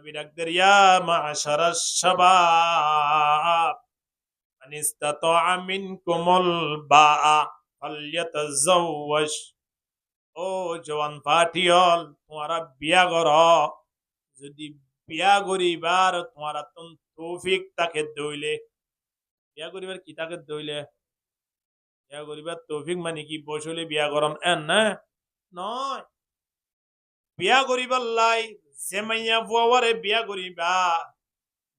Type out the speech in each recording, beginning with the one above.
নবী ডাকদের ইয়া মা'শারাশ শাবাব মান ইসতাতা'a মিনকুমুল বা'a ফালইয়াতাযাওয়াজ। ও জওয়ান পাটিয়ল, তোমারা বিয়া কর, যদি বিয়া করিবার তোমারা তৌফিক তাকে দইলে। বিয়া করিবার কি তাকে দইলে? বিয়া করিবার তৌফিক মানে কি বসলে বিয়া করন এন না নয়। বিয়া করিবার লাই যে মাইয়া ফুয়ারে বিয়া করিবা,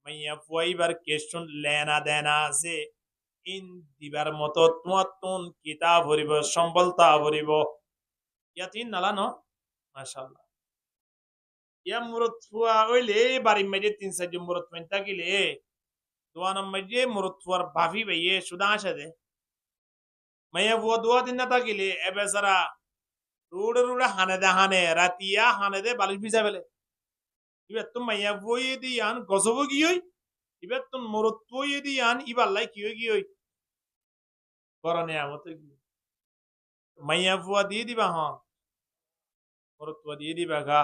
মাইয়া ফুয়াইবার কেশন লেনা দেনা আছে, ইন দিবার মতো তোমার তুন কিতাব ভরিব, সম্বলতা ভরিব। ইয়াতিন নালা ন মাশাআল্লাহ। ইয়া মুরত ফুয়া হইলে বাড়ি মাঝে 3-4 মুরত মেন থাকিলে দোয়ানাম মাঝে মুরত ফুয়ার ভাবি ভাইয়ে সুদা আসে দে মাইয়া ফুয়া দোয়া দিন না থাকিলে এবে সারা রুড়ে রুড়ে হানে দে, হানে রাতিয়া হানে দে বালিশ ভিজা ফেলে। ইবে তুমি মাইয়া ফুয়ে দি আন গজব কি হই, ইবে তুমি মুরত ফুয়ে দি আন ইবাল্লাই কি হই করনে আমতে কি মাইয়া ফুয়া দিয়ে দিবা। হ্যাঁ, মুরত ফুয়া দিয়ে দিবা গা।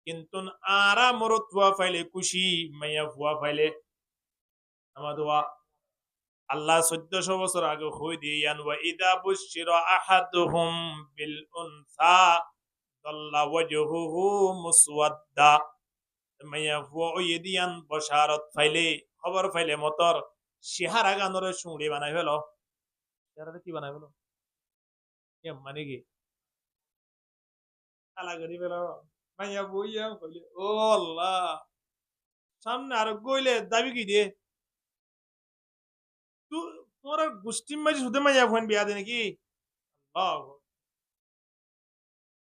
কিন্তু আরা মুরত ফুয়া ফাইলে খুশি, মাইয়া ফুয়া ফাইলে আমাদোয়া আল্লাহ 1400 বছর আগে হই দিয়ান ওয়া ইদা বুশিরা আহাদুহুম বিল উনসা দাল্লা ওয়াজহুহু মুসওয়াদ্দা। মাইয়া ফুয়া ওই দিয়ান বশারত ফাইলে, খবর ফাইলে মতর শিহারা গানরে শুঁড়ে বানাই ফেলো। শিহারা কি বানাই ফেলো এ মানে কি আলা করি ফেলো। মাইয়া বইয়া কইলে ও আল্লাহ, সামনে আর গইলে দাবি কি দিয়ে তোমার গোষ্ঠী মাঝে শুধু মাইয়া ফোন বিয়া দে নাকি?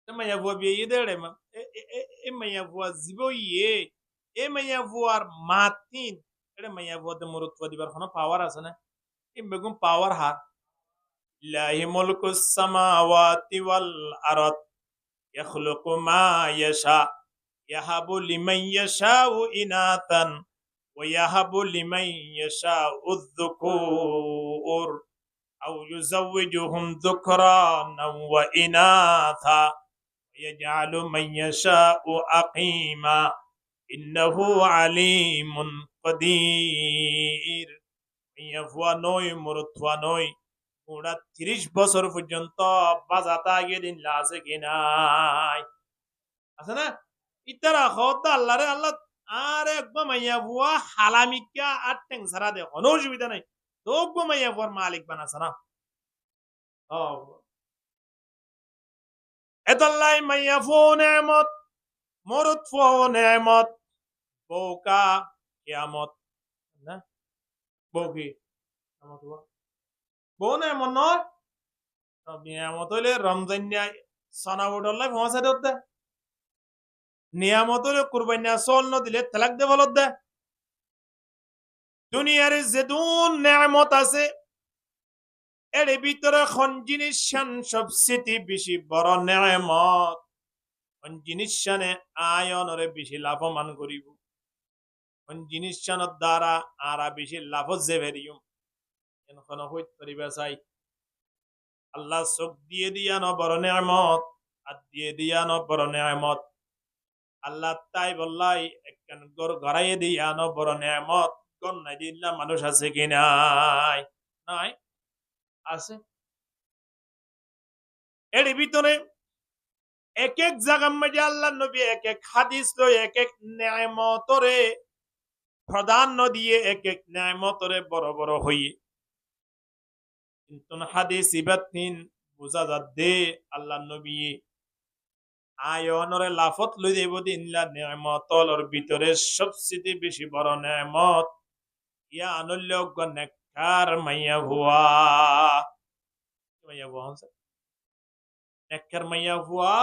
মাইয়া ভুয়া বিয়ে ইয়ে দেড়ে মা এ মাইয়া ভুয়া জীব ইয়ে এ মাইয়া ভুয়ার মাতিন এটা মাইয়া ভুয়াতে মরুত্ব দিবার কোনো পাওয়ার আছে না? এই বেগুন পাওয়ার হার ইলাহি মুলকুস সামাওয়াতি ওয়াল আরদ ইয়াখলুকু মা ইয়াশা ইয়াহাবু লিমান ইয়াশাউ ইনাতান ওয়া ইয়াহাবু লিমান ইয়াশাউ যুকুর আও ইউযাওয়িজুহুম যুকরানান ওয়া ইনাথা يجعل من يشاء أقيما إنه عليم قدير। মিয়াফুয়া নয়, মরুথুয়া নয়, ওরা 30 বছর পর্যন্ত বাজাতা গিয়ে দিন আছে কিনাই আছে না? ইতারা হত আল্লাহ রে আল্লাহ আর একবার মাইয়াফুয়া হালামিকা আর টেংসারা দে কোনো অসুবিধা নাই, তো মাইয়াফুয়ার মালিক বানাছে না। এতাল্লাই মাইয়া ফো নেমত, মরুত ফো নেমত, বউকা কিয়ামত না বউ কি বউ নেমত নয়। নিয়ামত হইলে রমজান সনা উঠল্লাই ভমাসা দে, নিয়ামত হইলে কুরবানিয়া চল ন দিলে তালাক দে বলত দে। দুনিয়ার যেদুন নেমত আছে এর ভিতরে কোন জিনিস সবচেয়ে বেশি বড় নেমত, কোন জিনিস আয়নরে বেশি লাভবান করিব, কোন জিনিস দ্বারা আরা বেশি লাভ যে ভেরিয়ম এখন হইত করিবা চাই। আল্লাহ চোখ দিয়ে দিয়া ন বড় নেমত, আর দিয়ে দিয়া ন বড় নেমত। আল্লাহ তাই বললাই একখান গড়াইয়ে দিয়া ন বড় নেমত, গন নাই দিল্লা মানুষ আছে কি নাই? নাই আছে। এর ভিতরে এক এক জায়গার মধ্যে আল্লাহ নবী এক এক হাদিস লই এক এক নেমতরে প্রাধান্য দিয়ে এক এক নেমতরে বড় বড় হইয়ে, কিন্তু হাদিস ইবাতিন বুঝা যাচ্ছে আল্লাহ নবী আয়নরে লাফত লই দেব দিনলা নেমতর ভিতরে সবচেয়ে বেশি বড় নেমত ইয়া আনুল্য নেককার মাইয়া হুয়া। মাইয়া হুয়া নেককার মাইয়া হুয়া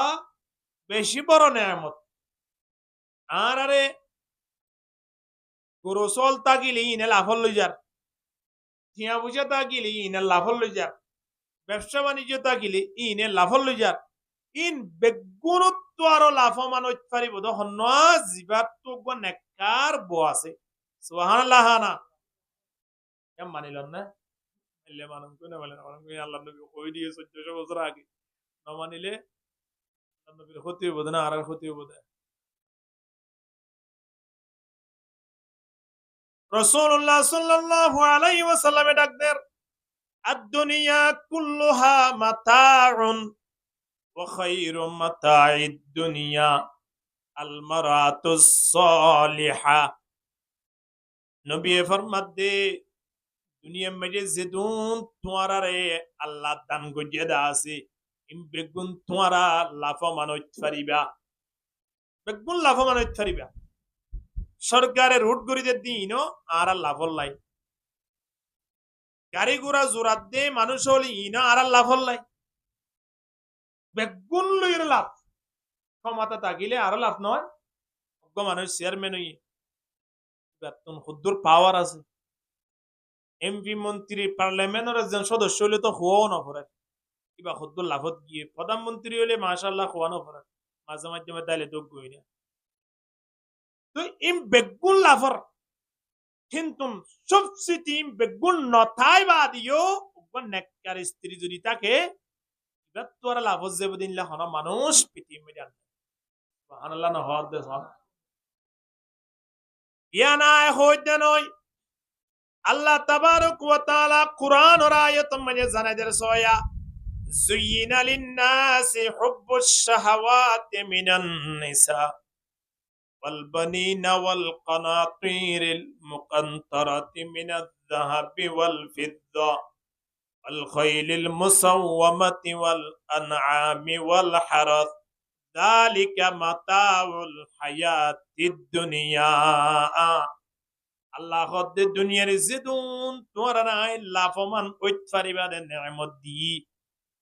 বেশি বড় নেমত। আর আরে গরুসল তাকিলে ইনে লাফল লই যার, থিয়া বুঝা তাকিলে ইনে লাফল লই যার, ব্যবসা বাণিজ্য তাকিলে ইনে লাফল লই যার। ইন বেগুণত্ব আরো লাভমান হইতে পারিব তখন জিবার তো নেককার বউ আছে। সুবহানাল্লাহ না কেম মানিলেন না? মানলে মানুষ না মানলে মানুষ আল্লাহ নবী কই দিয়ে 1400 বছর আগে না মানিলে আল্লাহ নবীর ক্ষতি হইব না আর ক্ষতি হইব না। রাসূলুল্লাহ সাল্লাল্লাহু আলাইহি ওয়াসাল্লামে ডাক দেন, আদ-দুনিয়া কুল্লুহা মাতাউন ওয়া খায়রু মাতা'id দুনিয়া আল মারাতুস সালিহা। নবী ফরমাত দে দুনিয়া মেজে যেদুন তোমারারে আল্লাহ দান গজিয়ে দা আছে ইম বেগুন তোমারা লাফমান হইতে পারিবা, বেগুন লাফমান হইতে পারিবা। সরকারের রুট গড়িতে দিন আর লাভল লাই, গাড়ি ঘোড়া জোরাত দে মানুষ হলি ইনা আর লাভল লাই, বেগুন লইর লাভ। ক্ষমতা থাকিলে আর লাভ নয়, মানুষ চেয়ারম্যান হই বেতন খুদ্দুর পাওয়ার আছে। এমপি মন্ত্রী পার্লামেন্টের একজন সদস্য হলে তো হওয়াও না পড়ে, কিবা খুদ্দুর লাভত গিয়ে প্রধানমন্ত্রী হলে মাশাআল্লাহ খোয়ানো পড়ে, মাঝে মাধ্যমে তাইলে তো গই না। তো ইম বেগুন লাভর কিন্তু সবচেয়ে ইম বেগুন নথাই বা দিও নেককার স্ত্রী যদি থাকে এবার তো আর লাভত যাবো দিনলা হন মানুষ পৃথিবী জান সুবহানাল্লাহ না হওয়ার দেশ ইয়া না হইতে নয়। আল্লাহ তাবারক ওয়া তাআলা কুরআন এর আয়াত মধ্যে জানায় দেন সোয়া যুইনা লিন-নাসি হুব্বুশ শাহাওয়াতি মিনান নিসা ওয়াল বানিনা ওয়াল কানাতিরিল মুকান্তারাতি মিনাজ যাহাবি ওয়াল ফিদ্দা ওয়াল খাইলিল মুসাওওয়ামাতি ওয়াল আনআমি ওয়াল হারাস যালিকা মাতাউল হায়াতিদ দুনিয়া। আল্লাহ হদ্দে দুনিয়ার যেদুন তোরা নাই লাভমান হইতে পারিবা দে নেয়ামত দি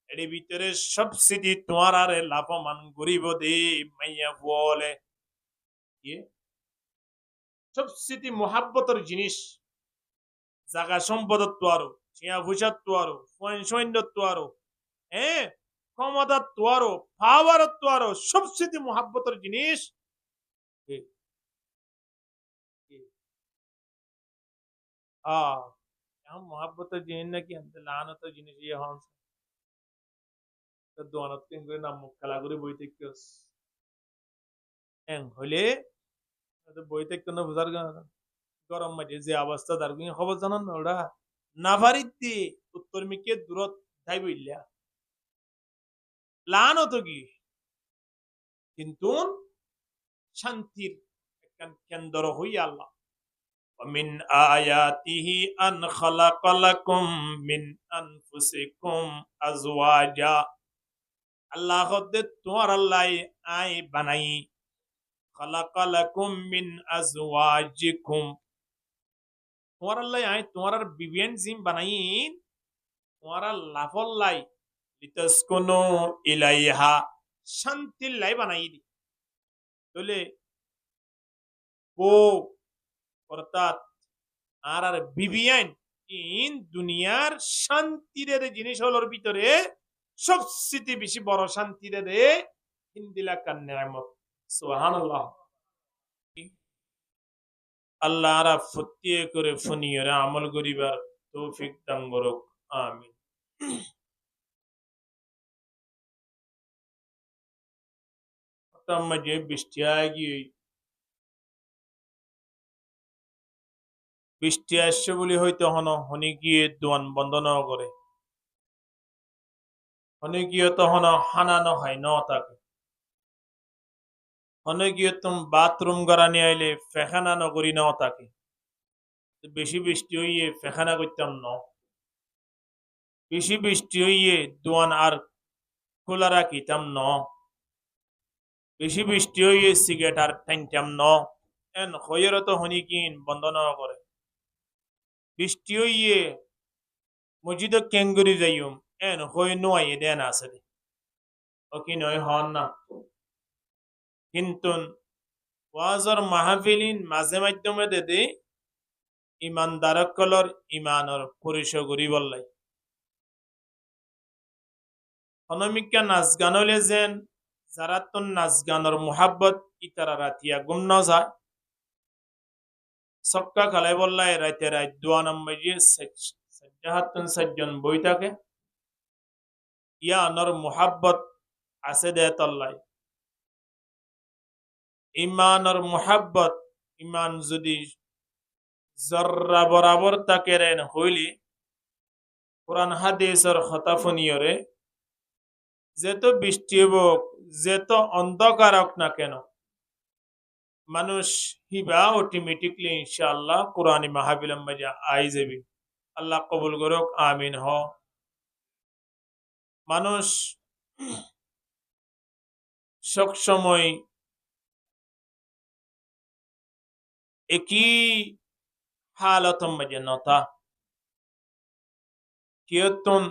এর ভিতরে সবচেয়ে তোরারে লাভমান গরিব দে মাইয়া বলে কি সবচেয়ে মোহাব্বতের জিনিস জাগা সম্পদত্ব আরো চিয়া ভুষাত্ব আরো সৈন্যত্ব আরো হ্যাঁ ক্ষমতাত্ব আরো পাওয়ারত্ব আরো সবচেয়ে মোহাব্বতের জিনিস मोहब्बत जिन की लानत जिनिस ये हंस दोनत किन করে নাম মুখ খেলা করে বইতে কিস এন হলে বইতে কোন বুঝার গরম মাঝে যে অবস্থা তার খবর জানান না ওরা না পারিতে উত্তর মিকে দূরত যাই বইলা লানত কি কিন্তু শান্তির একখান কেন্দ্র হই আল্লাহ। ومن آياته أن خلق لكم من أنفسكم أزواجا আল্লাহ হদ্দে তোমার আল্লাহ আই বানাই খালাকা লাকুম মিন আজওয়াজিকুম তোমার আল্লাহ আই তোমার বিবিয়ান জিম বানাই তোমার লাফল্লাই লিতাসকুনু ইলাইহা শান্তির লাই বানাই দি বলে ও অর্থাৎ আর আর বিবিয়ান ইন দুনিয়ার শান্তির জিনিস হলোর ভিতরে সবচেয়ে বেশি বড় শান্তি রে হিন্দিলা কান নেয়ামত সুবহানাল্লাহ। আল্লাহ আরা ফতিয়ে করে ফুনিয়রে আমল করিবার তৌফিক দান করুক আমিন। মাঝে বৃষ্টি গিয়ে বৃষ্টি আসছে বলে হয়তো হন হনি গিয়ে দোয়ান বন্ধ ন করে হনে গিয়ে তো হন হানানো হয় ন তাকে হনে গিয়ে তুমি বাথরুম গড়ানি আইলে ফেখানা নগরী ন তাকে বেশি বৃষ্টি হইয়ে ফেখানা করতাম ন বেশি বৃষ্টি হইয়ে দোয়ান আর খোলা রাখিতাম ন বেশি বৃষ্টি হইয়ে সিগারেট আর টানতাম ন এন হইয়ের তো হনি কিন বন্ধ ন করে বৃষ্টি হইয়ে মসজিদ কেঙ্গুরি যাইম এন হই নয় দেন আছে ও কি নয় হন না কিন্তু ওয়াজর মাহফিলিন মাঝে মাধ্যমে দেদে ইমানদারকলর ইমানর পরিচয় করি বললাই অনমিকা নাচ গান হলে যেন যারা তো নাচ গানের মোহাব্বত ইতারা রাতিয়া গুম ন যায় সবকা খালাই বললাই রাতে রাত দোয়া নম্বর সজ্জাহাতুন সজ্জন বই থাকে ইয়া নর মোহাব্বত আছে দে তল্লাই ইমানর মোহাব্বত ইমান যদি জর্রা বরাবর তাকে রেন হইলি কোরআন হাদিসের কথা শুনিয়রে যেত বৃষ্টি হোক যেত অন্ধকার হোক না কেন মানুষ হিবা অটোমেটিকলি ইনশাআল্লাহ কোরআনী মাহফিলের মাঝে আই যাবি আল্লাহ কবুল করুক আমিন হ মানুষ সব সময় একই হালতর মাঝে নতা কিয়তুন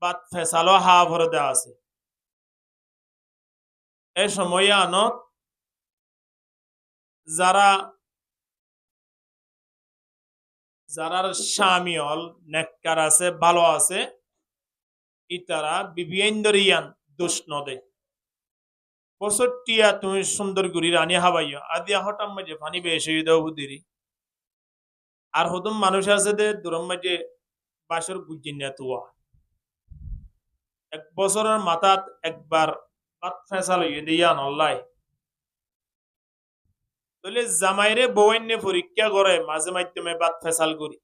বাত ফেসালো হা ভরে দেওয়া আছে এ সময় আনত যারা যারার স্বামী হল নেককার আছে ভালো আছে ইতারা বিবিয়েন্দরিয়ান দোষ নদে পঁয়ষট্টিয়া তুমি সুন্দর গুড়ি রানী হাবাইয়া আদিয়া হঠাৎ মাঝে পানি বেশি দেও বুদিরি আর হদম মানুষ আছে দে দূরম মাঝে বাসর গুজিন তুয়া এক বছরের মাথাত একবার বাত ফেসাল হইয়ে দিয়া নল্লাই তাহলে জামাইরে বউন্যে পরীক্ষা করে মাঝে মাধ্যমে বাত ফেসাল করি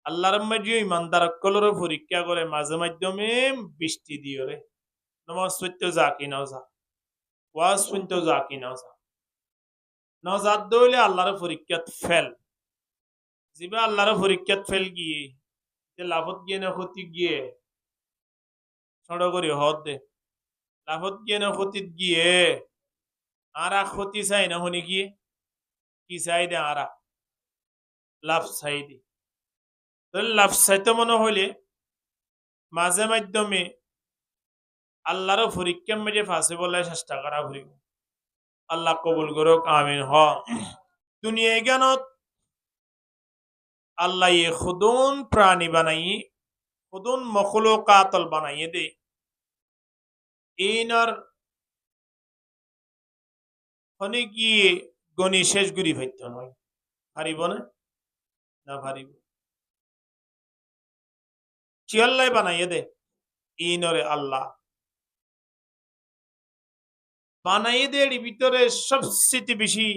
আল্লাহর মাঝে ইমানদার কলরে পরীক্ষা করে মাঝে মাধ্যমে বৃষ্টি দিয়ে রে নমাজ পড়তে যা কি নাও যা ওয়াজ শুনতে যা কি নাও যা নজাত দইলে আল্লাহর পরীক্ষাত ফেল জিবা আল্লাহর পরীক্ষাত ফেল গিয়ে যে লাভত গিয়ে না ক্ষতি গিয়ে ছোট করি হদ দে লাভত গিয়ে না ক্ষতিত গিয়ে আরা ক্ষতি চাই না শুনি গিয়ে কি চাই দে আরা লাভ চাই দি লাভ চাইতে মনে হইলে মাঝে মাধ্যমে আল্লাহর পরীক্ষার মাঝে ফাঁসে বলে চেষ্টা করা হইব আল্লাহ কবুল করুক আমিন হ দুনিয়া জ্ঞানত আল্লাহ খুদুন প্রাণী বানাই খুদুন মখলুকাতল বানাইয়ে দে ইনার হনে গিয়ে গণি শেষ গুড়ি ভাইত নয় পারিব না পারিব চিয়াল্লাই বানাইয়ে দে ইনরে আল্লাহ বানাইয়ে দে এর ভিতরে সবচেয়ে বেশি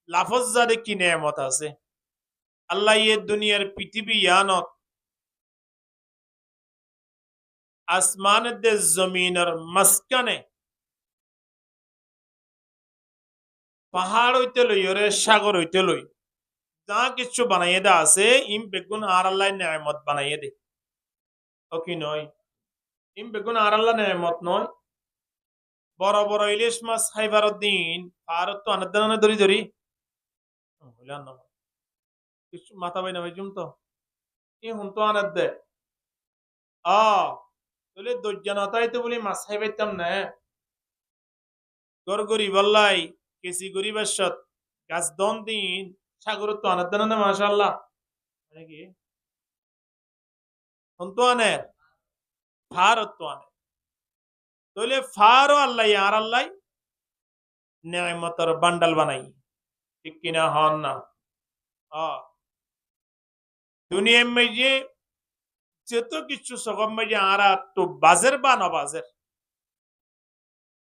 লাফজাদে কি নেয়ামত আছে আল্লাহ এ দুনিয়ার পৃথিবী ইয়ানত আসমানের দে জমিনের মাঝখানে পাহাড় হইতে লই ওরে সাগর হইতে লই যা কিছু বানাইয়ে দে আছে ইম বেগুন আর আল্লাহ নেয়ামত বানাইয়ে দে ও কি নয় ইম বেগুন আর আল্লাহ নেয়ামত নয় বড় বড় ইলিশ মাছ খাইবার দিন আর তো আনাদানা ধরি ধরি হইলাম না কিছু মাথা বাইনা ভাইজুম তো ই হুন তো আনাদ দে আ তাহলে দজ্জানতাই তো বলি মাছ খাইবাইতাম না গর গরি বল্লাই কেসি গরি বাসত গাছ দন দিন সাগর তো আনাদানা না মাশাআল্লাহ নাকি হুন তো আনে ফার তো আনে তাহলে ফারও আল্লাহ আর আল্লাহ নেয়ামতের বান্ডাল বানাই ঠিক কিনা হন না দুনিয়ার মাঝে যত কিছু সগম মাঝে আরা তো বাজের বা নবাজের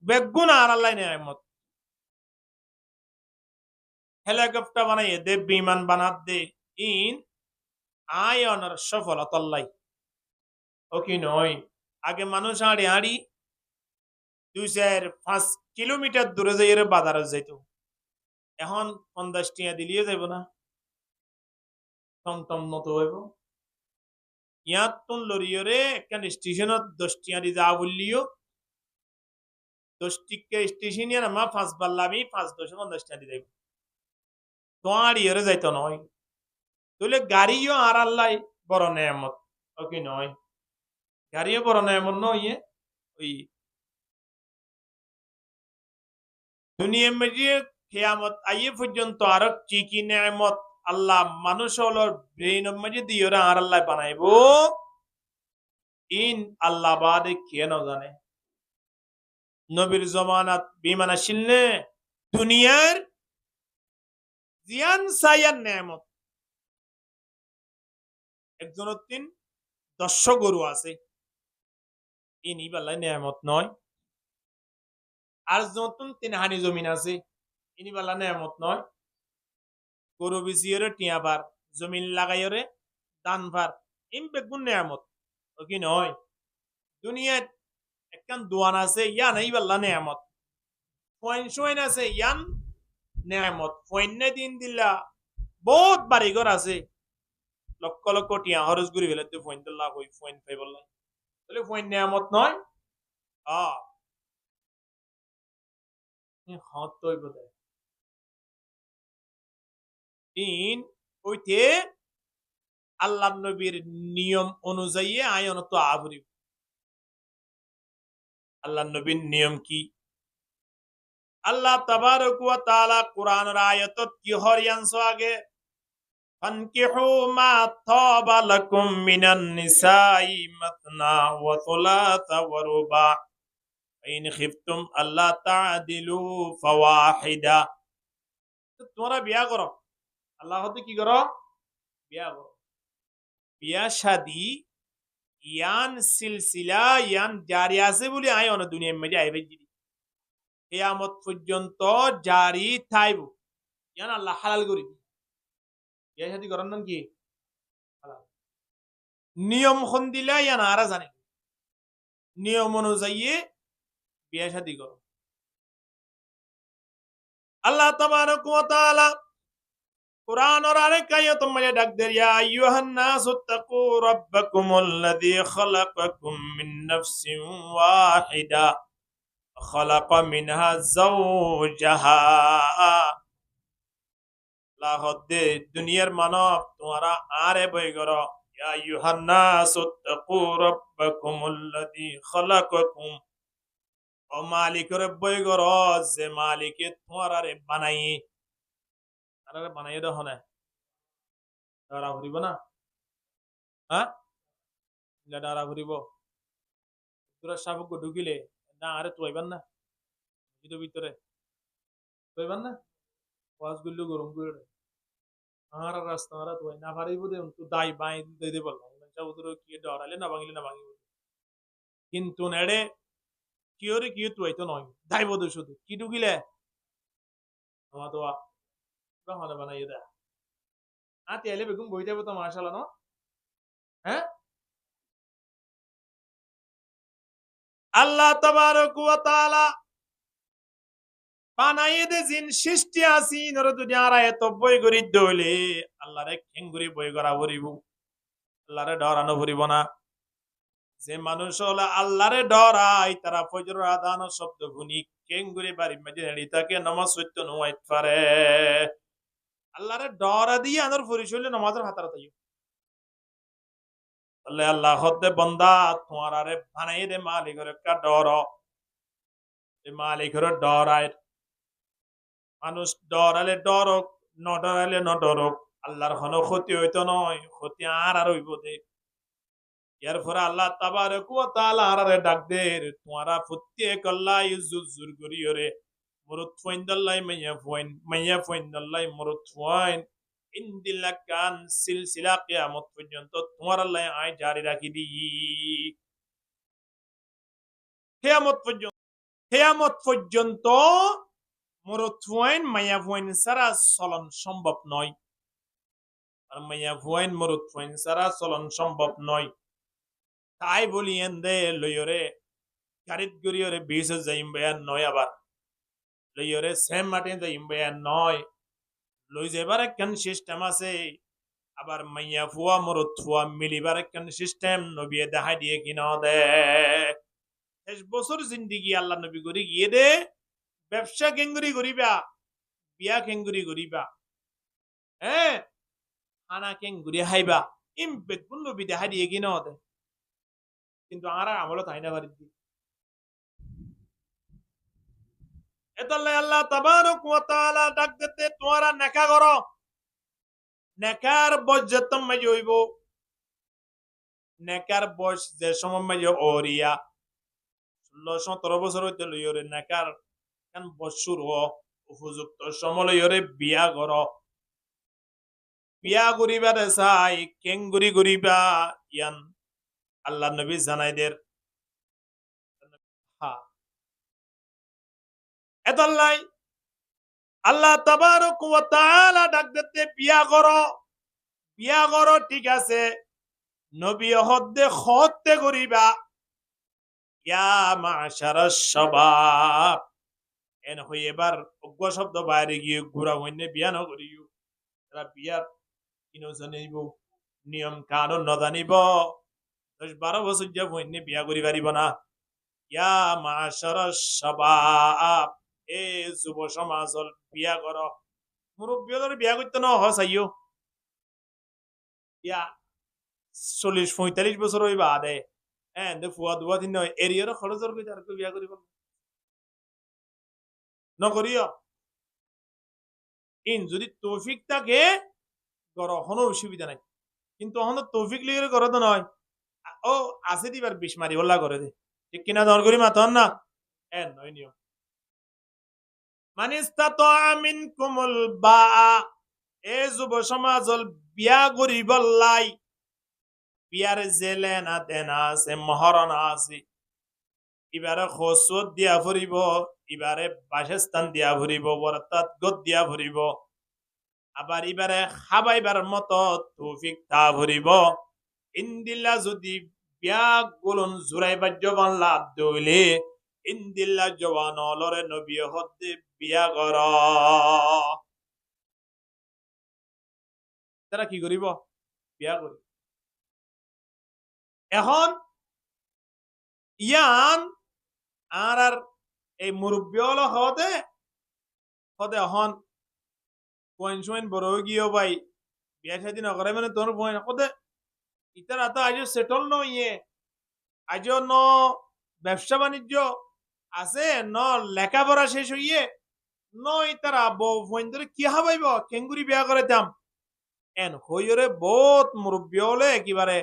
বেগুন আর আল্লাহ নেয়ামত হেলিকপ্টার বানাই দে বিমান বানাত দে ইন আয়নের সফলতা আল্লাহ ও কি নয় আগে মানুষ আড়ি আড়ি 2-5 কিলোমিটার দূরে যাই বাজারে যাইত এখন 50 টিয়া দিলিয়ে যাইব না টমটম মতো হইব ইয়াত তুন লরিয়রে একখান স্টেশনত 10 টিয়া দি যা বললিও 10 টিকা স্টেশন ইয়ার মা 5 বাল্লামি 5-10-50 টিয়া দি যাইব তোমার ইয়রে যাইতো নয় তাহলে গাড়িও আর আল্লাহ বড় নেয়ামত ও কি নয় গাড়িও বড় নেয়ামত নয় ওই দুনিয়ার মধ্যে কিয়ামত আইয়ে পর্যন্ত আর কি কি নেয়ামত আল্লাহ মানুষ হলো ব্রেন মধ্যে দিয়ে আর আল্লাহ বানাইবো ইন আল্লাহ বাদে কে ন জানে নবীর জমানাত বিমান আসিলনে দুনিয়ার জিয়ান সায়ান নেয়ামত একজন 10 গরু আছে ইনি বেলায় নেয়ামত নয় আর যতন 3 হানি জমিন আছে ইনি বেলা নেয়ামত নয় গরু বিচিয়রে টিয়াবার জমিন লাগাইরে দান ভার ইম বেগুন নেয়ামত ও কি নয় দুনিয়াত একখান দোয়ান আছে ইয়ান এই বাল্লা নেয়ামত পয়েন্ট সোয়েন আছে ইয়ান নেয়ামত পয়েন্টে দিন দিলা বহুত বাড়িঘর আছে লক্ষ লক্ষ টিয়া খরচ করে ফেলে তো পয়েন্ট লাভ হই পয়েন্ট পাই বললাই তাহলে পয়েন্ট নেয়ামত নয় হত তৈ বোধ তিন ওইতে আল্লাহ নবীর নিয়ম অনুযায়ী আয়ন তো আবরি আল্লাহ নবীর নিয়ম কি আল্লাহ তাবারক ওয়া তাআলা কোরআনের আয়াতত কি হরিয়ানছো আগে ফানকিহু মা তাবা লাকুম মিনান নিসাই মাতনা ওয়া থুলাথা ওয়া রুবা ইন খিফতুম আল্লাহ তা'দিলু ফাওয়াহিদা তোমরা বিয়া করো আল্লাহ হতে কি করো বিয়া করো বিয়া শাদী ইয়ান সিলসিলা ইয়ান জারি আছে বলে আয় অন দুনিয়ার মধ্যে আইবে জিদি কিয়ামত পর্যন্ত জারি থাইব ইয়ান আল্লাহ হালাল করি বিয়া শাদী করার নাম কি হালাল নিয়ম খন দিলা ইয়ান আরা জানে নিয়ম অনুযায়ী বিয়া শাদী করো আল্লাহ তাবারক ওয়া তাআলা কুরআন और আরেক আয়াত মধ্যে ডাক দেয় ইয়া আইয়ুহান নাসু তাকু রাব্বাকুমুল্লাযী খালাকাকুম মিন নাফসিন ওয়াহিদা খালাকা মিনহা যাওজাহা লাহদে দুনিয়ার মানব তোমরা আরে বই করো ইয়া আইয়ুহান নাসু তাকু রাব্বাকুমুল্লাযী খালাকাকুম ও মালিকের বই করো যে মালিকে তোমরা রে বানাই আরে বানাই দাও না ডারা ভরিব না হ্যাঁ ডারা ভরিব তোরা সাবক ঢুকিলে না আরে তুইবান না ভিতরে ভিতরে তুইবান না ওয়াজ গুলো গরম করে আর রাস্তা আর তুই না পারিব দে তো দাই বাই দে দে বল মানে উদর কি ডরালে না ভাঙিলে না ভাঙিব কিন্তু নেড়ে কিওরে কি তুই তো নয় দাইব দে শুধু কি ঢুকিলে আমার তো বাহানা বানাই দে আতে এলে বেগুন বই দেব তো মাশাআল্লাহ না হ্যাঁ আল্লাহ তাবারক ওয়া তাআলা বানাইয়ে দে জিন সৃষ্টি আসি নর দুনিয়ার এত বই গরি দলে আল্লাহরে কেঙ্গুরি বই করা ভরিব আল্লাহরে ডরানো ভরিব না যে মানুষ হলো আল্লাহরে ডরাই তারা ফজর আযান শব্দ শুনি কেঙ্গুরি বাড়ি মধ্যে নেড়ি থাকে নামাজ সত্য নয় পারে আল্লাহরে ডরা দিয়ে আনর ফরিশলে নামাজের হাতারা তাইও আল্লাহ আল্লাহ হতে বান্দা তোমারে বানাইয়ে দে মালিকের কা ডর এ মালিকের ডরায় মানুষ ডরালে ডরক ন ডরালে ন ডরক আল্লাহর কোনো ক্ষতি হইতো নয় ক্ষতি আর হইব দে এর পরে আল্লাহ তাবারক ওয়া তাআলা আরে ডাক দে তোমরা প্রত্যেক আল্লাহ ইজ্জুর করিয়রে মুরুত ফাইন্দাল্লাহ মাইয়া ফাইন্দাল্লাহ মুরুত ফাইন ইনদিলাকান সিলসিলা কিয়ামত পর্যন্ত তোমার আল্লাহ আয় জারি রাখি দি কিয়ামত পর্যন্ত মরুথুয়াইন মাইয়া ফুয়াইন সারা চলন সম্ভব নয় আর মাইয়া ফুয়াইন মরুথুয়াইন সারা চলন সম্ভব নয় তাই বলি এন্দে লইরে গাড়িত গড়িয়রে বিশ যাইম বেয়ান নয় আবার লইরে সেম মাটিন যাইম বেয়ান নয় লই যাবার একখান সিস্টেম আছে আবার মাইয়া ফুয়া মরুথুয়া মিলিবার একখান সিস্টেম নবিয়ে দেখাই দিয়ে কিনা দে 6 বছর জিন্দিগি আল্লাহ নবী করি গিয়ে দে ব্যবসা কেঙ্গুরি করিবা বিয়া কেঙ্গুরি করিবা হ্যাঁ খানা কেঙ্গুরি হাইবা ইম বেগুন নবী দেখা দিয়ে কিনা দে কিন্তু আর আমল তাই না পারি এতাল্লে আল্লাহ তাবারক ওয়া তাআলা ডাক দিতে তোমরা নেকা করো নেকার বয়স যত মাঝে হইব নেকার বয়স যে সময় মাঝে ওরিয়া 16-17 বছর হইতে লইরে নেকার কান বছর উপযুক্ত সময় লইরে বিয়া কর বিয়া করিবা চাই কেঙ্গুরি করিবা ইয়ান আল্লাহ নবী জানাইদের হ্যাঁ এতাল্লাই আল্লাহ তাবারক ওয়া তাআলা ডাক দিতে বিয়া করো ঠিক আছে নবী হদ্দে খতে করিবা ইয়া মাশারাস শাবাব এন হই এবার অজ্ঞ শব্দ বাইরে গিয়ে ঘুরা হইনে বিয়া ন করিও তারা বিয়ার কিনো জানিব নিয়ম কানুন ন জানিব 10-12 বছর যে হইনে বিয়া করি পারিব না ইয়া মাশারাস শাবাব এ যুব সমাজল বিয়া করো মুরব্বিয়দের বিয়া করতে না হসাইও ইয়া 40-45 বছর হইবা আদে হ্যাঁ ফুয়া দুয়া দিন এরিয়ার খরচর কই আর বিয়া করিব নকরিও ইন যদি তৌফিক থাকে করো কোনো অসুবিধা নাই কিন্তু হন তৌফিক লিগে করো তো নয় ও আছে দিবার বিশ মারি ওল্লা করে দে ঠিক কিনা দর করি মাতন না এন নয় নিয়ম মানিস্তাতা মিনকুমুল বা এ যুব সমাজল বিয়া করিবল্লাই বিয়ার জেলে না দেনা আছে মহরণা আছে ইবারে খসুত দিয়া ফুরিব ইবারে বাসস্থান দিয়া ফুরিব অর্থাৎ গদ দিয়া ফুরিব আবার ইবারে খাবাইবার মতো তৌফিক তা ফুরিব ইন্দিল্লা যদি বিয়া গুলন জুরাইবার জবান লাভ দইলে ইন্দিল্লা জবান অলরে নবী হদ্দে বিয়া কর তারা কি করিব বিয়া করি এখন ইয়ান আর এই মুরব্বী হলো হদে হদে এখন পয়েন্ট সয়েন্ট বড় গিয়েও ভাই বিয়া শাদী নকরে মানে তোর পয়েন্ট হদে ইতারা তো আজও সেটল নইয়ে আজও ন ব্যবসা বাণিজ্য আছে ন লেখাপড়া শেষ হইয়ে ন ইতারা বউ পয়েন্ট ধরে কি হাবাইব কেঙ্গুরি বিয়া করে দাম এন হইরে বহুত মুরব্বী হলে একেবারে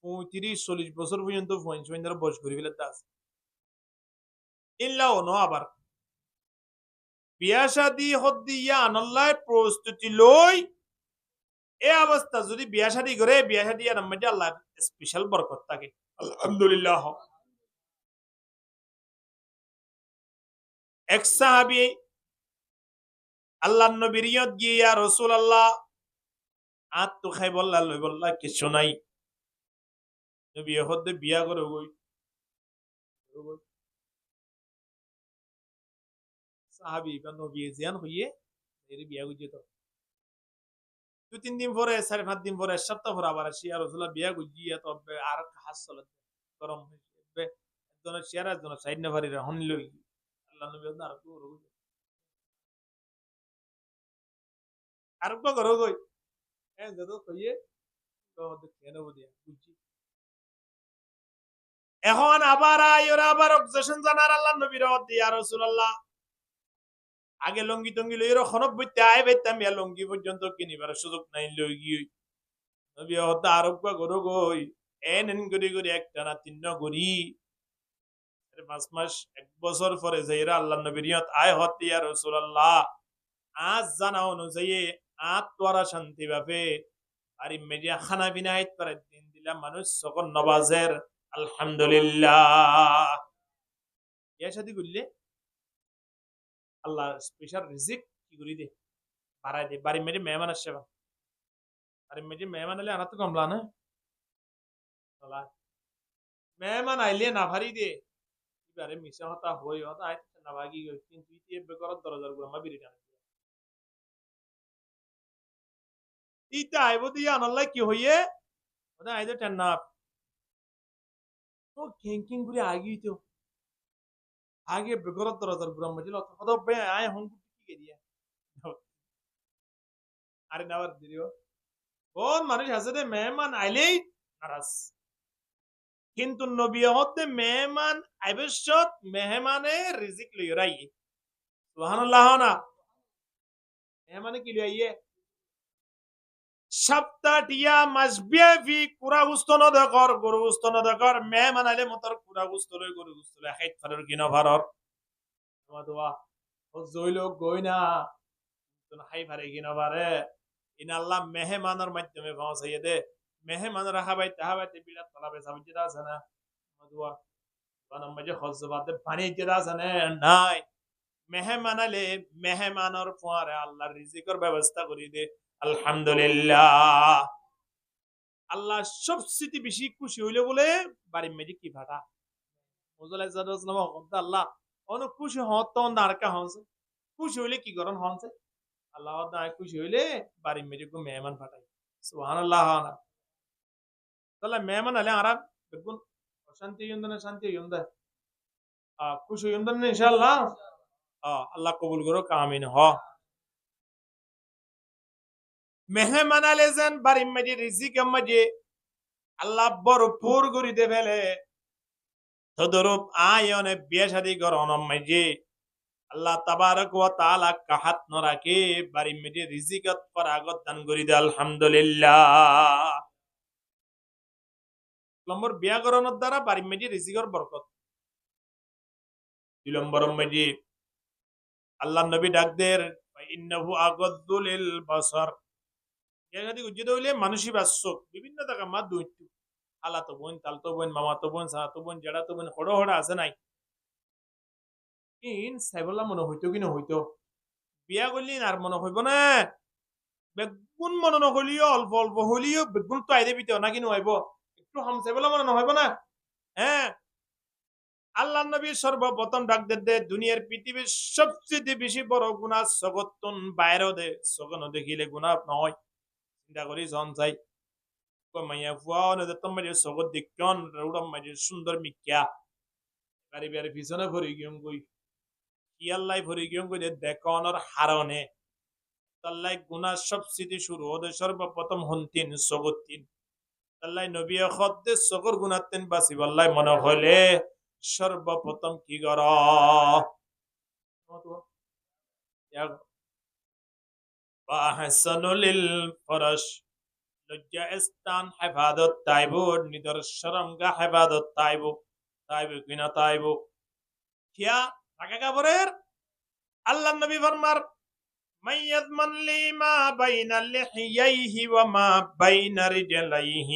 35-40 বছর পর্যন্ত পয়েন্ট সয়েন্ট ধরে বয়স করে ফেলে আছে ইল্লাও ন আবার বিয়া শাদী হদ্দিয়া আনাল্লাহ প্রস্তুতি লই এ অবস্থা যদি বিয়া শাদী করে বিয়া শাদী আর মধ্যে আল্লাহ স্পেশাল বরকত থাকে আলহামদুলিল্লাহ এক সাহাবী আল্লাহর নবীর ইয়ত গিয়ে ইয়া রাসূলুল্লাহ আত তো খাই বললা লই বললা কিছু নাই নবী হদ্দে বিয়া করে গই সাহাবী বা নবী জিয়ান হইয়ে এর বিয়া গুজে তো 2-3 দিন পরে 4-5 দিন পরে সপ্তাহ পরে আবার শিয়া রাসূলুল্লাহ বিয়া গুজিয়া তো আর হাস চলে গরম হইবে একজন শিয়ার একজন সাইড না পারি হন লই আল্লাহ নবী আর তো আর তো করো গই এ যত কইয়ে তো কেন বদিয়া বুঝি এখন আবার আইরা আবার অবজেকশন জানার আল্লাহ নবীর ইয়া রাসূলুল্লাহ আগে লঙ্গি টঙ্গি লই খনক বইতে আই বাইতাম ইয়া লঙ্গি পর্যন্ত কিনিবার সুযোগ নাই লই গিয়ে নবী হতা আরব গরো গই এন এন গরি গরি একটা না তিন গরি 5 মাস 1 বছর পরে যাইরা আল্লাহ নবীর ইয়ত আয় হতে ইয়া রাসূলুল্লাহ আজ জানা অনুযায়ী আত তোরা শান্তি ভাবে আর মিডিয়া খানা বিনা আইত পারে দিন দিলা মানুষ সকল নবাজের আলহামদুলিল্লাহ ইয়া শাদি করলে আল্লাহ স্পেশাল রিজিক কি করি দে বাড়াই দে বাড়ি মেরে মেহমান আসছে বাড়ি মেরে মেহমান এলে আনা তো কমলা না মেহমান আইলে না ভারি দে এবারে মিশা হতা হই হতা আইতে না ভাগি গই কিন্তু ইতে বেকরত দরজার গুলো বিরি টান ইতে আইবো দিয়া আনাল্লাই কি হইয়ে ওটা আইতে টান না ও কিং করে আগি তো আগে বেকরত দরজার গুলো মজিল হতা বে আয় হন কি দিয়া আরে নাবার দিও কোন মানুষ আছে রে মেহমান আইলেই নারাজ কিন্তু নবী হতে মেহমান আবশ্যক মেহমানে রিজিক লইরাই সুবহানাল্লাহ না মেহমানে কি লইয়ে সপ্তাহটিয়া মাসবিয়া ফি কুরা গুস্তন দকর গরু গুস্তন দকর মেহমান আইলে মতর কুরা গুস্ত লই গরু গুস্ত লই খাইত ফারর কিনা ফারর তোমাদোয়া ও জইল গই না তুন খাই ফারে কিনা পারে ইন আল্লাহ মেহমানের মাধ্যমে পৌঁছাইয়ে দে মেহমানের হাবাইতে বিরাট তলাবে সাবজিদা আছে না মদুয়া বানাম মাঝে খজবাতে পানি যেটা আছে না নাই মেহমান আলে মেহমানর পরে আল্লাহর রিজিকের ব্যবস্থা করে দে। আলহামদুলিল্লাহ। আল্লাহ সবচেয়ে বেশি খুশি হইলে বলে বাড়ির মেয়ে কি ভাটা আল্লাহ অনেক খুশি হত তখন দাঁড়কা হনছে খুশি হইলে কি করেন হনছে আল্লাহ খুশি হইলে বাড়ির মেয়ে মেহমান ফাটাই সুবহানাল্লাহ না তাহলে মেহমান আলে আর দেখুন অশান্তি না শান্তি খুশি ইনশাআল্লাহ আল্লাহ কবুল করো কামিন হ মেহমান আলে যেন বাড়ির মেয়ে রিজিক মাঝে আল্লাহ ভরপুর করিতে ফেলে তদরূপ আয়নে বিয়ে শাদী করন মাঝে আল্লাহ তাবারক ওয়া তাআলা কাহাত নরাকে বাড়ি মেডি রিজিকত পরাগত দান করি দে আলহামদুলিল্লাহ নম্বর বিয়া করণের দ্বারা বাড়ি মেডি রিজিকর বরকত দুই নম্বর মেডি আল্লাহ নবী ডাকদের ইন্নাহু আগাদ্দু লিল বাসার এগাদি উজ্জিত হইলে মানুষই বাসক বিভিন্ন টাকা মা দুইটু আলা তো বোন তাল তো বোন মামা তো বোন সাহা তো বোন জেড়া তো বোন হড় হড় আছে নাই ইন সাইবল্লা মনে হইতো কি হইতো বিয়া করলি আর মনে হইব না বেগুন মনে নহলিও অল্প অল্প হলিও বেগুন তো আইদে বিতে না কিনো হইব একটু হামসে বলে মনে নহইব না হ্যাঁ আল্লাহ নবী সর্বপ্রথম ডাক দে দুনিয়ার পৃথিবীর সবচেয়ে বেশি বড় গুনাহ জগতুন বাইরেও দে সগন দেখিলে গুনাহ নয় চিন্তা করি জন চাই মাইয়া ফুয়া নদে তোমার সগত দিকন রৌডম মাঝে সুন্দর মিক্যা বাড়ি বাড়ি পিছনে ভরি গিয়ম কই কি আল্লাহ ভরি গিয়ম কই দেখনর হারনে তাল্লাই গুনা সবচেয়ে শুরু ওদের সর্বপ্রথম হন্তিন সগতিন তাল্লাই নবী খদ্দে সগর গুনাতেন বাসি বল্লাই মনে হলে সর্বপ্রথম কি কর বাহসানুলিল ফরশ লজ্জা স্থান হেফাজত তাইব নিদর শরমগা হেফাজত তাইব তাইব কিনা তাইব কিয়া টাকা কাপড়ের আল্লাহ নবী ফরমার من يضمن لي ما بين لحييه وما بين رجليه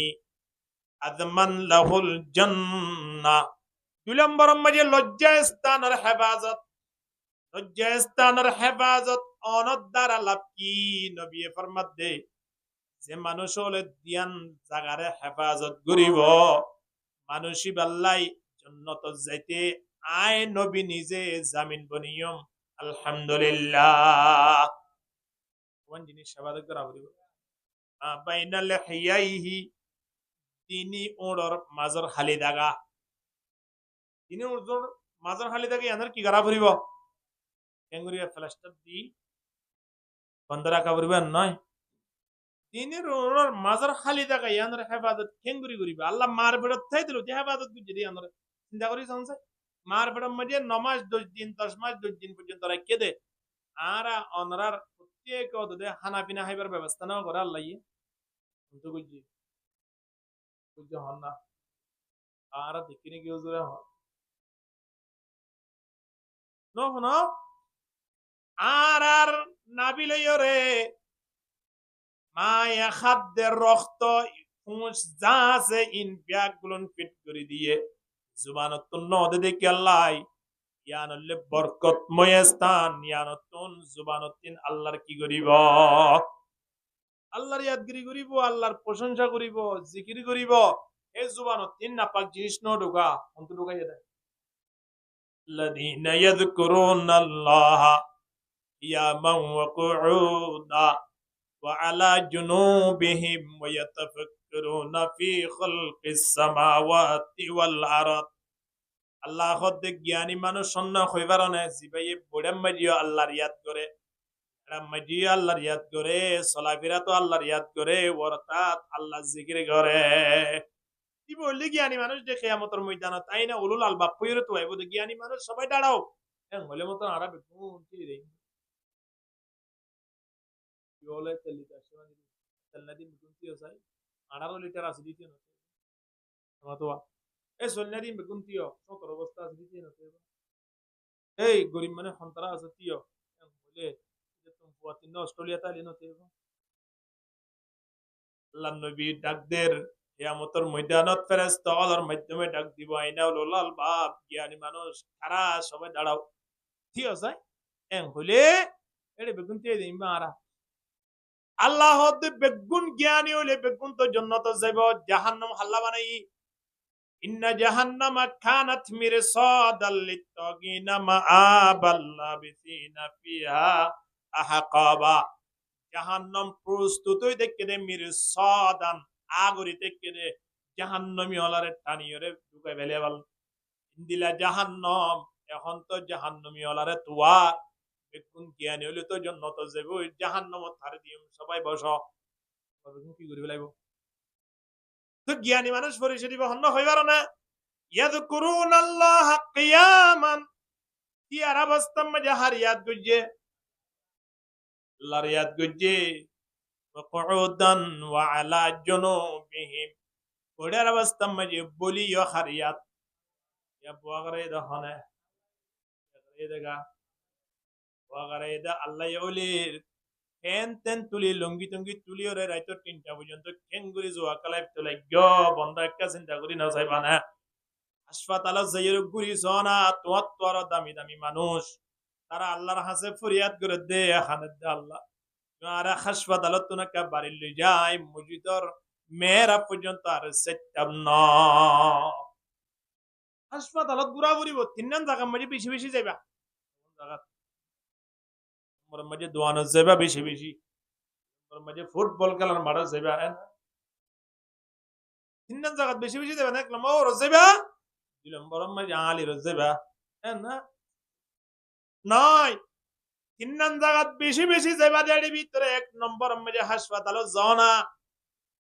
أضمن له الجنة দুই নম্বর মাঝে লজ্জা স্থানের হেফাজত লজ্জা স্থানের হেফাজত অনদ দ্বারা লাভ কি নবী ফরমাত দে যে মানুষ হলে দিয়ান জাগারে হেফাজত করিব মানুষই বাল্লাই জান্নাত যাইতে আয় নবী নিজে জামিন বনিয়ম আলহামদুলিল্লাহ কোন জিনিস হেফাজত করা বলিব বাইনাল হিয়াইহি তিনি ওড়র মাজর হালি দাগা তিনি ওড়র মাজর হালি দাগা ইয়ানার কি করা পড়িব কেঙ্গুরিয়া প্লাস্টার দি বন্ধ রাখা পড়িব নয় তিনি ওড়র মাজর হালি দাগা ইয়ানার হেফাজত কেঙ্গুরি করিবে আল্লাহ মার বেড়ত থাই দিল যে হেফাজত বুঝি দি ইয়ানার চিন্তা করি সংসে মার বেড়র মধ্যে নমাজ 10 দিন 10 মাস 10 দিন পর্যন্ত রাখকে দে আরা অনরার প্রত্যেক ওদে খানা পিনা খাইবার ব্যবস্থা নাও করে আল্লাহ কিন্তু বুঝি বুঝি হন না আর দেখিনি কি হুজুরে হন ন আর নাবিলইও রে মায়া খাদ্যের রক্ত ফুঁস যা আছে ইন ব্যাগ গুলন ফিট করে দিয়ে জুবানত নদে দেখি আল্লাহ ইয়ানলে বরকতময় স্থান ইয়ানতুন জুবানতিন আল্লাহর কি করিব আল্লাহর ইয়াদগিরি করিব আল্লাহর প্রশংসা করিব জিকির করিব এই জুবানতিন নাপাক জিনিস ন ঢোকা অন্ত ঢোকাই দেয় الذين يذكرون الله قياما وقعودا وعلى جنوبهم ويتفكرون في خلق السماوات والأرض আল্লাহ হদ্দে জ্ঞানী মানুষ সন্ন হইবারনে জিবাইয়ে বড়াম মাজিও আল্লাহর ইয়াদ করে মাজিও আল্লাহর ইয়াদ করে চলাফেরা তো আল্লাহর ইয়াদ করে ওরতাত আল্লাহ জিকির করে কি বললি জ্ঞানী মানুষ যে কিয়ামতের ময়দানে তাই না উলুল আলবাব পয়রে তো আইবো জ্ঞানী মানুষ সবাই দাঁড়াও হ্যাঁ হলে মত আরা বেগুন কি রে কি বলে তেলিটা সময় তেলনাদি বেগুন কি হসাই 18 লিটার আছে দিতে না তোমাতো এই সন্ন্যাদি বেগুন তিও সতর অবস্থা আছে দিতে না এই গরিব মানে সন্তারা আছে তিও বলে যে তুমি পুয়াতিন অস্ট্রেলিয়া তাইলে নতে আল্লাহ নবী ডাকদের কিয়ামতের ময়দানত ফেরেশতা আল্লাহর মাধ্যমে ডাক দিব আইনা উলুল আলবাব জ্ঞানী মানুষ তারা সবাই দাঁড়াও ঠিক আছে en hule ede begun te de mara আল্লাহ হতে বেগুন জ্ঞানী হলে বেগুন তো জান্নাত যাইব জাহান্নাম হাল্লা বানাই ইন্না জাহান্নামা কানাত মিরসাদাল লিত্তাগিনা মাআবাল লাবিসিনা ফিহা আহকাবা জাহান্নাম প্রস্তুত হই দেখে দে মিরসাদান আগরি দেখে দে জাহান্নামী হলারে টানিয়রে ঢুকাই বেলেবাল ইন্দিলা জাহান্নাম এখন তো জাহান্নামী হলারে তুয়া বেগুন জ্ঞানী হলে তো জান্নাত যাইব জাহান্নাম থারে দিম সবাই বসো কি করে ফেলাইব তো জ্ঞানী মানুষ পরিচয় দিব হন্য হইবার না ইয়াযকুরুন আল্লাহ কিয়ামান কি আর অবস্থার মধ্যে হারিয়াত গুজে আল্লাহর ইয়াদ গুজে وقعودا وعلى جنوبهم ওড়ার অবস্থার মধ্যে বলিও হারিয়াত ইয়া বুয়াগরে দহনে এদাগা বুয়াগরে দা আল্লাহ ইউলির তেন তুলি লঙ্গি টঙ্গি তুলি ওরে রাইতো 3টা পর্যন্ত কেঙ্গুরি জোয়া কালাই তুলে গো বন্ধ একটা চিন্তা করি না চাইবা না হাসপাতালে যাইয়ের গুরি জনা তোর দামি দামি মানুষ তারা আল্লাহর হাসে ফরিয়াদ করে দে হানে দে আল্লাহ আর হাসপাতালত তো নাকা বাড়ি লই যায় মসজিদর মেয়েরা পর্যন্ত আর সেটাম না হাসপাতালত ঘুরা ঘুরিব 3 জায়গা মধ্যে বেশি বেশি যাইবা জায়গা মোর মধ্যে দোয়ানো যাইবা বেশি বেশি মোর মধ্যে ফুটবল খেলার মাঠে যাইবা 3 জায়গা বেশি বেশি যাইবা না একলা মোর যাইবা 2 নম্বর মধ্যে আলী যাইবা না নয় 3 জায়গা বেশি বেশি যাইবা দেড়ি ভিতরে 1 নম্বর মধ্যে হাসপাতাল যাও না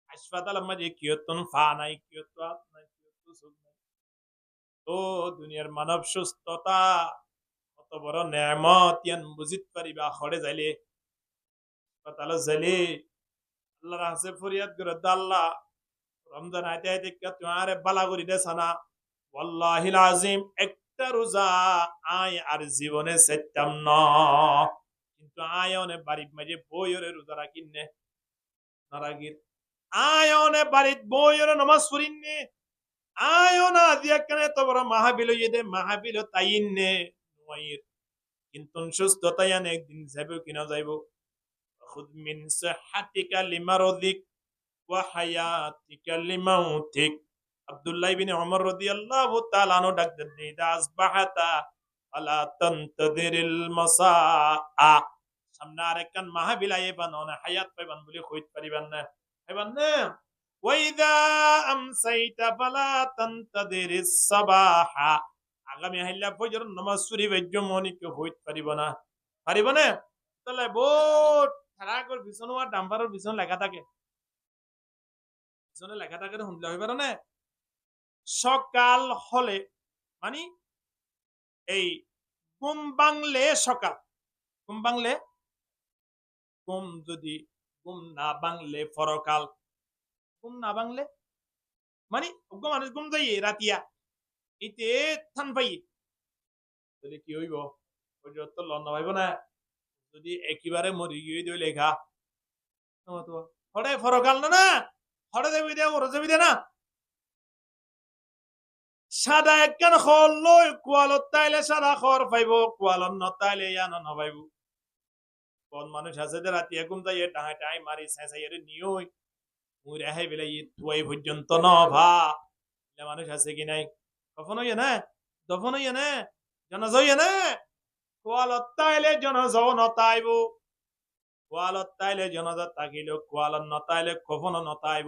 হাসপাতাল মধ্যে কিয়তন ফা নাই কিয়ত আত নাই কিয়ত সুখ নাই তো দুনিয়ার মানব সুস্থতা কত বড় নেয়ামত ইয়ান বুঝিত পারিবা হড়ে যাইলে হাসপাতাল যাইলে আল্লাহর কাছে ফরিয়াদ করে আল্লাহ রমজান আইতে আইতে তোমারে বালা করি দেছানা ওয়াল্লাহিল আযীম একটা রোজা আয় আর জীবনে সেটাম না কিন্তু আয়নে বাড়ির মাঝে বইরে রোজা রাখিনে নারাগির আয়নে বাড়ির বইরে নামাজ পড়িনে আয়না দিয়া কেন তো বড় মাহফিল ইদে মাহফিল তাইনে নয়ির কিন্তু সুস্থতা ইয়ানে একদিন যাইব কিনা যাইব খুদ মিন সিহহাতিকা লিমারদিক ওয়া হায়াতিকা লিমাউতিক আব্দুল্লাহ ইবনে ওমর রাদিয়াল্লাহু তাআলা আনহু ডাক দেন ইদা আসবাহাতা আলা তানতাদিরিল মাসাআ সামনে আরেকখান মাহফিল আইবান না হায়াত পাইবান বলে কইত পারিবান না পাইবান না ওয়া ইদা আমসাইতা ফালা তানতাদিরিস সাবাহা আগামী হাইলা ফজর নামাজ পড়ি বেজ্জম মনিকে হইত পারিব না তাহলে বহুত থারাগর বিছন আর ডাম্পারের বিছন লেখা থাকে পিছনে লেখা থাকে শুনলে হইবার না সকাল হলে মানে এই ঘুম বাংলে সকাল ঘুম বাংলে ঘুম যদি ঘুম না বাংলে পরকাল ঘুম না বাংলে মানে মানুষ ঘুম যাইয়ে রাতিয়া ইতে থান পাই তাহলে কি হইব তো লন্ডা ভাইব না যদি একেবারে মরি গিয়ে দিও লেখা হরে পরকাল না হরে দেবী দে ওর দেবী দে না সাদা একখান খল লই কোয়ালত তাইলে সাদা খর পাইব কোয়ালত নতাইলে ইয়ানো নপাইব কোন মানুষ আছে যে রাতি ঘুম যাই টাঙাই টাই মারি সাইসাইয়ের নিয়ই মুই রেহাই বেলে তুই পর্যন্ত ন ভা মানুষ আছে কি নাই কখন হইয়া না দফন হইয়া না জনজ হইয়া না কোয়ালত তাইলে জনজ নতাইব কোয়ালত তাইলে জনজ তাকিল কোয়ালত নতাইলে কখন নতাইব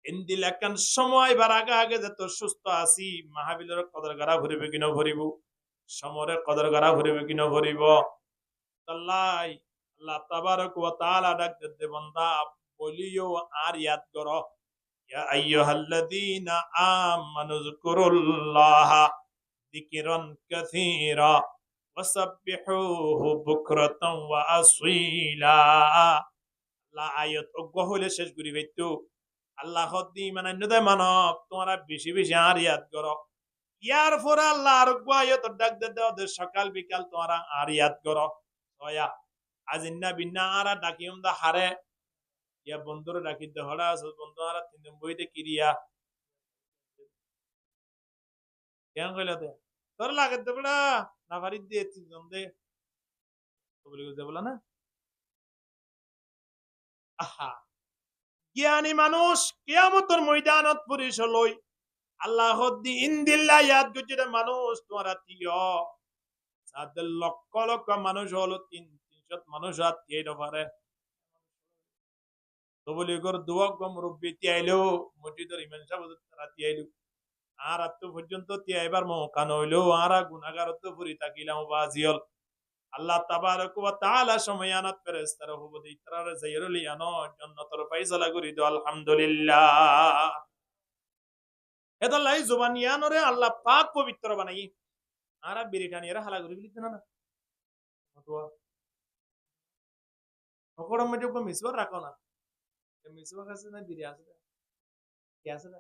ইন্দিল একখান সময় বার আগে আগে যে তোর সুস্থ আছি মাহাবিলের কদর গাড়া ভরিবে কিনা ভরিব সমরের কদর গাড়া ভরিবে কিনা ভরিব আল্লাহ আল্লাহ তাবারক ওয়া তাআলা ডাক দে বান্দা বলিও আর ইয়াদ করো ইয়া আইয়ুহাল্লাযীনা আমানু যকুরুল্লাহা যিকরান কাসীরা ওয়াসাব্বিহুহু বুকরাতান ওয়া আসীলা আল্লাহ আয়াত অগহলে শেষ করি বাইতো আল্লাহ হদ্দি মানে নদয় মানব তোমরা বেশি বেশি আর ইয়াদ করো ইয়ার পরে আল্লাহ আর আয়াত ডাক দে সকাল বিকাল তোমরা আর ইয়াদ করো ওয়া আজিন্না বিন্না আর ডাকিম দা হারে ইয়া বন্ধুরে ডাকি দে হড়া আছে বন্ধু আর তিন বইতে কিরিয়া কেন কইলা দে তোর লাগে দে বড়া না পারি দে তিন দে তবলিগ যে বলা না, আহা জ্ঞানী মানুষ কিয়ামতের ময়দানত পুলিশ লই আল্লাহ দিন দিল্লা ইয়াদ গুজরে মানুষ তোমারা তিয় সাদের লক্ষ লক্ষ মানুষ হলো 300 মানুষ আর তিয়েটা পারে তবলিগর দুয়াক মুরব্বী তিয়াইলো মসজিদের ইমাম সাহেব তারা তিয়াইলো আর আত্ম পর্যন্ত তিয়াইবার মৌকা নইলো আর গুনাহগার তো পুরি তাকিলাম বাজিয়ল আল্লাহ তাবারক ওয়া তাআলা সময়য়ানাত ফেরেশতারা হবদি ইতরার যায়রুল ইয়ানো জান্নাতের ফায়সালা করি দো আলহামদুলিল্লাহ এদাল্লাই জুবানিয়ানরে আল্লাহ পাক পবিত্র বানাই আর বিরিটানিয়ারা হালা করি বলিতে না ফতোয়া সকড়ম মধ্যে কো মিসওয়ার রাখো না মিসওয়াক আছে না বিরি আছে কি আছে না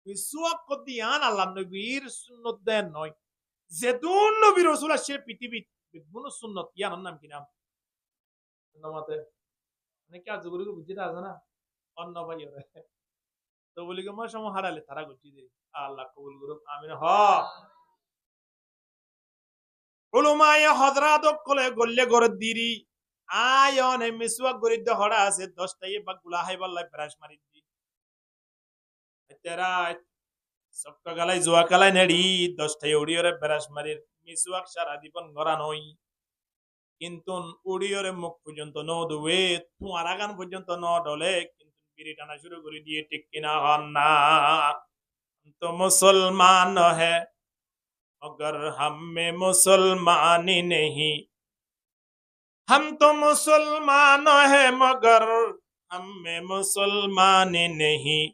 মিসওয়াক কদিয়ান আল্লাহ নবীর সুন্নাত দেন নয় যেতুন নবী রাসূল আসে পৃথিবী বিভিন্ন সুন্নাত ইয়ার নাম কি নাম নামাতে মানে কি আজ গুলো বুঝিতে আছে না অন্য ভাই ওরে তো বলি গো মা হারালে তারা গুছি দে আল্লাহ কবুল করুক আমিন হ উলুমায়ে হযরত কলে গল্লে গর দিরি আয়ন মিসওয়াক গরিদ হড়া আছে 10টাই বাগুলা হাইবাল্লাই ব্রাশ মারি দি তেরা সবকা গালাই জোয়া কালাই নেড়ি 10টাই উড়িয়রে ব্রাশ মারি মিসওয়াক সারা জীবন গড়া নই কিন্তু উড়িয়রে মুখ পর্যন্ত ন দুয়ে তোমার আগান পর্যন্ত ন ডলে কিন্তু বিড়ি টানা শুরু করে দিয়ে ঠিক কিনা হন না তো মুসলমান হে मगर हम में मुसलमानी नहीं हम तो मुसलमान है मगर हम में मुसलमानी नहीं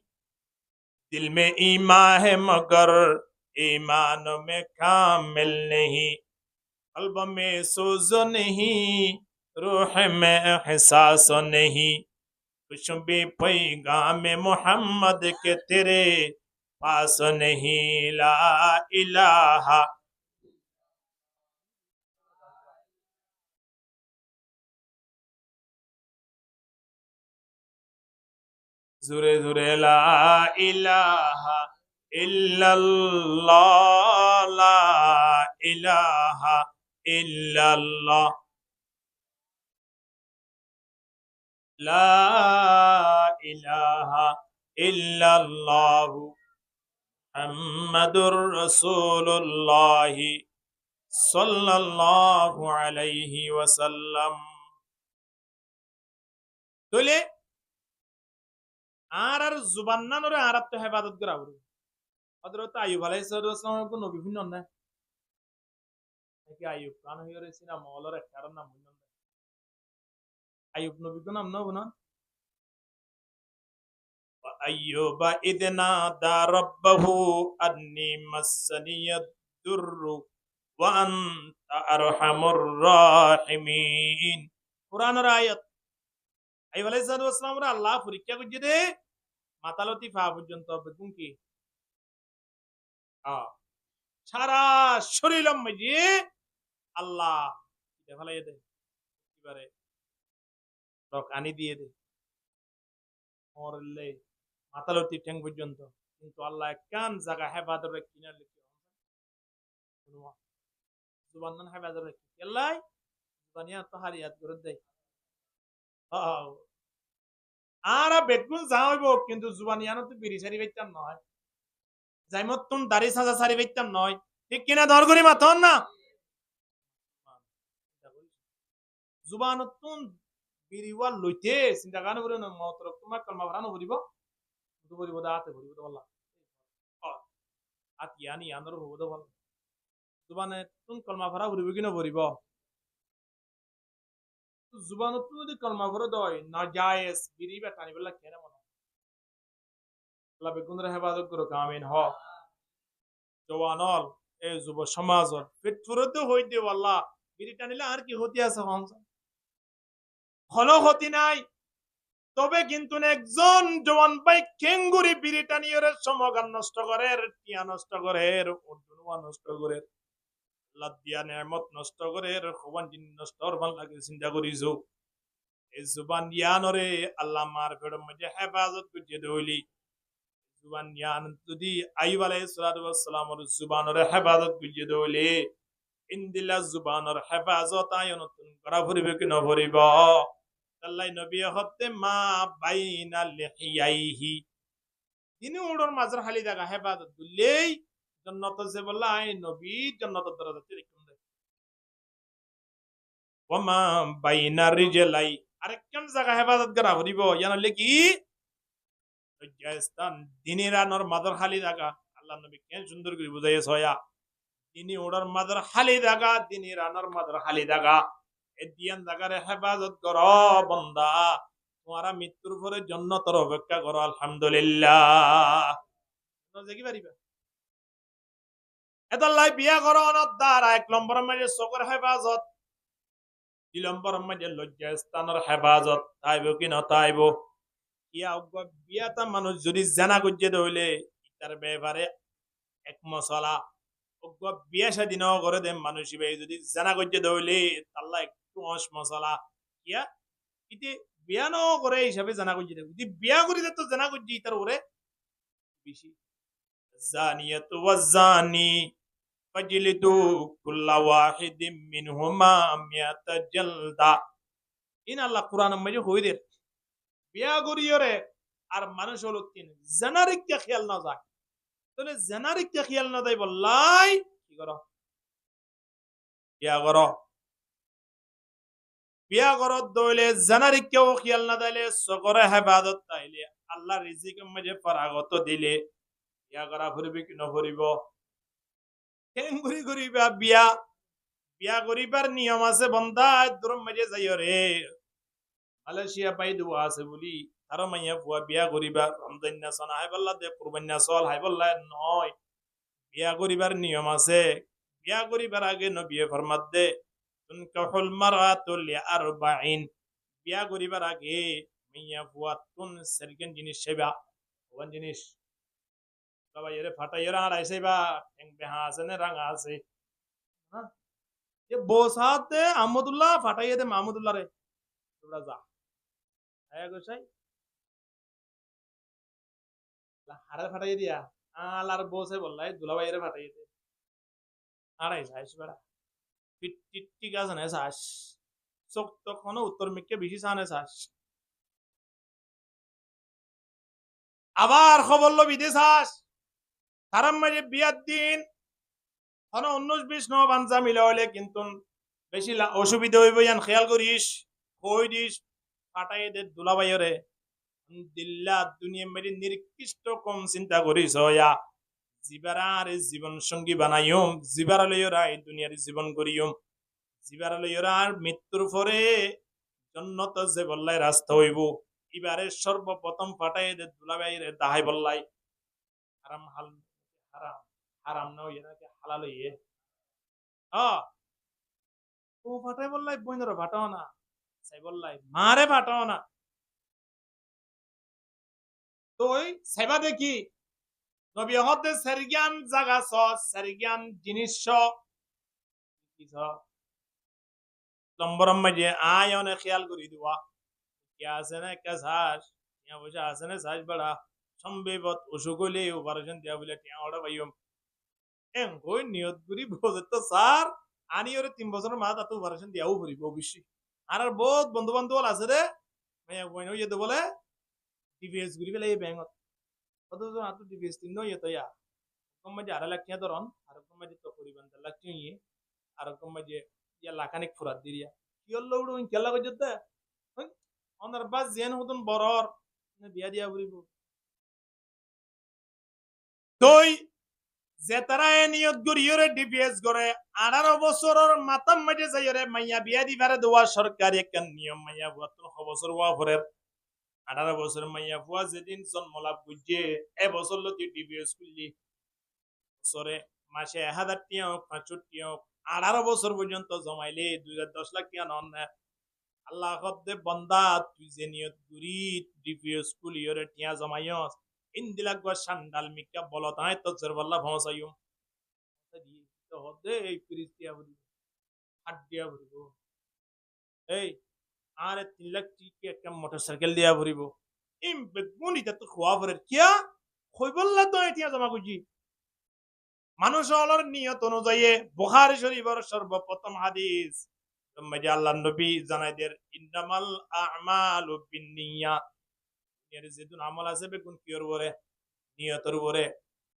दिल में ईमान है मगर ईमान में कामिल नहीं कल्ब में सूज नहीं रूह में एहसास नहीं कुछ भी पैगाम मोहम्मद के तेरे पास नहीं ला इलाहा जुरे जुरे ला इलाहा इल्लल्लाह ला इलाहा इल्लल्लाह ला इलाहा इल्लल्लाह मुहम्मदुर रसूलुल्लाह सल्लल्लाहु अलैहि वसल्लम তোলে আর জুবান্নানরে আরাত তো হেফাজত করা হলো হযরত আইয়ুব আলাইহিস সালাম কোন নবী ভিন্ন না নাকি আইয়ুব কান হয়ে রয়েছে না মওলার একটা নাম ভিন্ন না আইয়ুব নবী কোন নাম না أيوب إذ نادى ربه أني مسني الضر وأنت أرحم الراحمين قرآن آيات আইয়ুব আলাইহিস সালাম রা আল্লাহ পরীক্ষা করছে রে মাতালতি ফা পর্যন্ত বেগুন কি সারা শরীরম মধ্যে আল্লাহ দেখালাই দে এবারে রক আনি দিয়ে দে মরলে মাতালতি ঠ্যাং পর্যন্ত কিন্তু আল্লাহ কান জায়গা হেফাজত রাখি না লিখি জুবান হেফাজত রাখি আল্লাহ জুবানিয়া তো হারিয়াত করে দেয় আর বেগুন যাওয়াইব কিন্তু জুবানিয়ানো তো বিড়ি সারি বাইতাম নয় যাইমত তুন দাড়ি সাজা সারি বাইতাম নয় ঠিক কিনা দর করি মাথন না জুবানতুন বিরিওয়াল লইতে চিন্তা গান করে না মতরক তোমার কলমা ভরানো ভরিব তো ভরিব দাতে ভরিব তো আল্লাহ আতিয়ানি আনর হবো তো ভালো জুবানে তুন কলমা ভরা ভরিব কিনা ভরিব জুবানতুন যদি কলমা ভরে দয় না জায়েজ বিরি বেটানি বলা কেন মনে আল্লাহ বেগুনরে হেফাজত করো আমিন হ জওয়ানল এই যুব সমাজর পেটফুরতে হইতে আল্লাহ বিরি টানিলে আর কি হতে আছে হংস হলো হতি নাই তবে কিন্তু একজন জওয়ান ভাই কেঙ্গুরি বিড়ি টানিয়ে সমগান নষ্ট করে টিয়া নষ্ট করে উর্দুয়া নষ্ট করে লাদিয়া নেমত নষ্ট করে খোবান জিন নষ্ট ভাল লাগে চিন্তা করিছো এই জুবান ইয়ানরে আল্লাহ মার ফেড় মধ্যে হেফাজত করতে দইলি জুবান ইয়ান যদি আইয়ুব আলাইহিস সালাতু ওয়াস সালামের জুবানরে হেফাজত করতে দইলি ইন্দিলা জুবানৰ হেফাজত আয়নতুন কৰা ফুৰিব কি নভৰিব আল্লাহ নবী হতে মা বাইনা লিহিয়াইহি তিনি উড়ৰ মাজৰ খালি জায়গা হেফাজত গুলেই জন্নত যে বললা আই নবী জন্নত দরজাতে রেখে দেয় ওমা বাইনা রিজলাই আরেকজন জায়গা হেফাজত করা ফুরিব ইয়ানলে কি লজ্জাস্থান দিনী রানর মাজর খালি জায়গা আল্লাহ নবী কেন সুন্দর করে বুঝাইছে হয়া দিনী উড়র মাজর খালি জায়গা দিনী রানর মাজর খালি জায়গা এদিয়ান জায়গার হেফাজত কর বন্দা তোমারা মৃত্যুর পরে জন্নতর অপেক্ষা করো আলহামদুলিল্লাহ দেখি পারিবা এদাল্লাই বিয়া করো অনদ্দার এক নম্বর মাঝে চকুর হেফাজত দুই নম্বর মাঝে লজ্জা স্থানের হেফাজত তাইব কি নতাইব ইয়া বিয়াটা মানুষ যদি জানা গুজে ধরলে তার ব্যাপারে এক মশলা বিয়া শাদী ন করে দে মানুষ যদি জানা গুজে ধরলে তাল্লা একটু অস মশলা ইয়া ইতি বিয়া ন করে হিসাবে জানা গুজে দেব যদি বিয়া করি তো জানা গুজে তার ওরে বেশি জানিয়াত ওয়াজানি ফাজলিদু কুল্লা ওয়াহিদিম মিনহুমা মিয়াতা জালদা ইন আল্লাহ কুরআন মধ্যে হইদে বিয়া করিয়রে আর মানুষ হলো তিন জেনারিককে খেয়াল না যায় তাহলে জেনারিককে খেয়াল না দেয় বললাই কি করো বিয়া করো দইলে জেনারিককেও খেয়াল না দিলে সকরে হেফাজত তাইলে আল্লাহ রিজিক মধ্যে ফরাগত দিলে বিয়া করা ফুরিবে কি নফরিব কেন ঘুরি ঘুরিবা বিয়া বিয়া করিবার নিয়ম আছে বন্দা দূর মাঝে যাইও রে মালয়েশিয়া পাই দোয়া আছে বলি তার মাইয়া ফুয়া বিয়া করিবা রমজান না সনা হাই বল্লা দে কুরবানিয়া চল হাই বল্লা নয় বিয়া করিবার নিয়ম আছে বিয়া করিবার আগে নবী ফরমাত দে তুনকাহুল মারাতু লিআরবাইন বিয়া করিবার আগে মাইয়া ফুয়া তুন সেরকেন জিনিস সেবা কোন জিনিস বাবা এরে ফাটাইরা আর আইছেবা এং বেহা আছে না রাঙা আছে হ্যাঁ ये बोसाते अहमदुल्लाह फाटाइए दे महमूदुल्लाह रे थोड़ा जा आया गोसाई हारे फाटाइए दिया आलार बोसे बोललाई दुलाबाई रे फाटाइए दे आराई साइस बड़ा टिट्टी का सने सास sok তখনও উত্তর মিকে বেশি সানে সাস আবার খবর লো বিদেশ আস তারাম মাঝে বিয়ার দিন হন 19-20 ন বানজা মিলা হলে কিন্তু বেশি অসুবিধা হইব ইয়ান খেয়াল করিস কই দিস ফাটাই দে দুলাবাইরে দিল্লা দুনিয়া মেরি নির্কৃষ্ট কম চিন্তা করিস হয়া জিবারার জীবন সঙ্গী বানাইম জিবারালয়রা এই দুনিয়ার জীবন করিম জিবারালয়রার মৃত্যুর পরে জন্নত যে বললাই রাস্তা হইব এবারে সর্বপ্রথম ফাটাই দে দুলাবাইরে দাহাই বললাই হারাম হাল হারাম হারাম না হইয়া নাকি হালাল হইয়ে ও ফাটাই বললাই বইনর ফাটাও না সাই বললাই মারে ফাটাও না তো ওই সাইবা দেখি নবী হতে সারজ্ঞান জায়গা স সারজ্ঞান জিনিস কি স নম্বর মাঝে আয়নে খেয়াল করি দিবা কি আছে না একটা শ্বাস ইয়া বসে আছে না শ্বাস বড়া সম্ভবত অসুখ হইলে অপারেশন দেয়া বলে টিয়া ওটা পাইম এম কই নিয়ত করি বোঝে তো স্যার আনি ওরে 3 বছরের মাথা তো অপারেশন দিয়াও করিব অবশ্যই আর বহুত বন্ধু বান্ধব আছে রে মাইয়া বইন হইয়ে তো বলে টিভিএস করি ফেলে এই ব্যাংকত কত জন আতো টিভিএস তিন নয় তো ইয়া কম মাঝে 2.5 লাখ টাকা ধরন আর কম মাঝে তো করিবেন 1.5 লাখ টাকা আর কম মাঝে ইয়া লাখানিক ফুরাত দিরিয়া কি হলো উড়ো কেলা কইতে অনার বাস জেন হতন বরর বিয়া দিয়া করিব তুই যে তারা নিয়ত গরিয়রে ডিপিএস করে 18 বছরের মাতাম মাঝে যাইরে মাইয়া বিয়া দিবারে দেওয়া সরকারি একটা নিয়ম মাইয়া বুয়া তো বছর ওয়া ভরের 18 বছর মাইয়া বুয়া যেদিন জন্মলাভ বুঝে এ বছর লতি ডিপিএস করলি বছরে মাসে 1000 টাকা হোক 500 টাকা হোক 18 বছর পর্যন্ত জমাইলে 2010 লাখ টাকা নন আল্লাহ কদ্দে বান্দা তুই যে নিয়ত গরি ডিপিএস কুলিয়রে টাকা জমাইয়স ইন্দিলাক গো সান্ডাল মিকা বলতাই তো জরবাল্লাহ পৌঁছাইম তো হদে এই ক্রিস্টিয়া বলি হাড্ডিয়া ভরিব এই আরে 3 লাখ টিকে একটা মোটরসাইকেল দিয়া ভরিব ইম বেগুনিটা তো খোয়া ভরে কিয়া কইবল্লা তো এটিয়া জমা কইজি মানুষ হলোর নিয়ত অনুযায়ী বুখারী শরীফের সর্বপ্রথম হাদিস যে আল্লাহ নবী জানাই দের ইন্নামাল আমালু বিন্নিয়াত, এর যেদিন আমল আছে বেগুন কিয়র উপরে, নিয়তের উপরে।